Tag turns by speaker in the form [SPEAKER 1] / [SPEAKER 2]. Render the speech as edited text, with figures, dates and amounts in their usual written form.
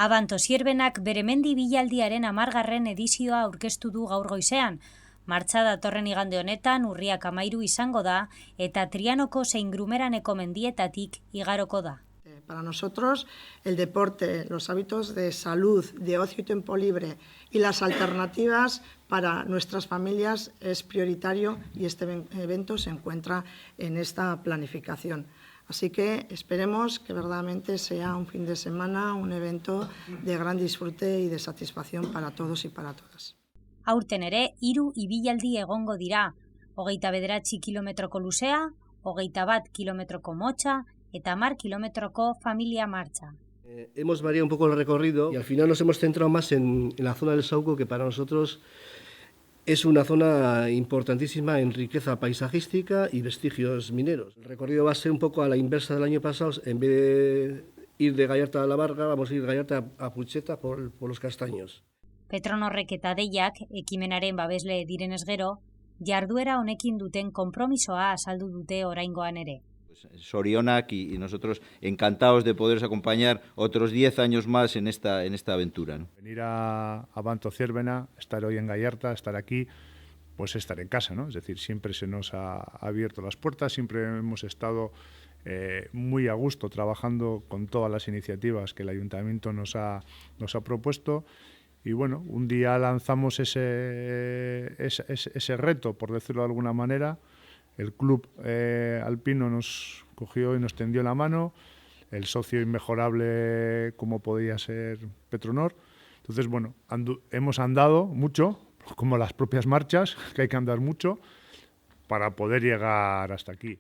[SPEAKER 1] Abanto Zierbenak bere mendi bilaldiaren 10. edizioa aurkeztu du gaur goizean. Martxa datorren igande honetan urriak 13 izango da eta Trianoko zein Grumeraneko mendietatik igaroko da.
[SPEAKER 2] Para nosotros, el deporte, los hábitos de salud, de ocio y tiempo libre y las alternativas para nuestras familias es prioritario y este evento se encuentra en esta planificación. Así que esperemos que verdaderamente sea un fin de semana, un evento de gran disfrute y de satisfacción para todos y para todas.
[SPEAKER 1] Aurten ere, 3 ibilaldi egongo dira, 29 kilometroko luzea, 21 kilometroko motxa eta 10 kilometroko familia marcha.
[SPEAKER 3] Hemos variado un poco el recorrido y al final nos hemos centrado más en la zona del Sauco, que para nosotros es una zona importantísima en riqueza paisajística y vestigios mineros. El recorrido va a ser un poco a la inversa del año pasado. En vez de ir de Gallarta a La Varga, vamos a ir de Gallarta a Pucheta por los Castaños.
[SPEAKER 1] Petronorrek eta Deiak ekimenaren babesle direnez gero, jarduera honekin duten konpromisoa azaldu dute oraingoan ere.
[SPEAKER 4] Sorionak y nosotros encantados de poderos acompañar otros 10 años más en esta aventura, ¿no?
[SPEAKER 5] Venir a Abanto Zierbena, estar hoy en Gallarta, estar aquí, pues estar en casa, ¿no? Es decir, siempre se nos ha abierto las puertas, siempre hemos estado muy a gusto trabajando con todas las iniciativas que el Ayuntamiento nos ha propuesto. Y bueno, un día lanzamos ese reto, por decirlo de alguna manera. El club alpino nos cogió y nos tendió la mano, el socio inmejorable como podía ser Petronor. Entonces, bueno, hemos andado mucho, como las propias marchas, que hay que andar mucho, para poder llegar hasta aquí.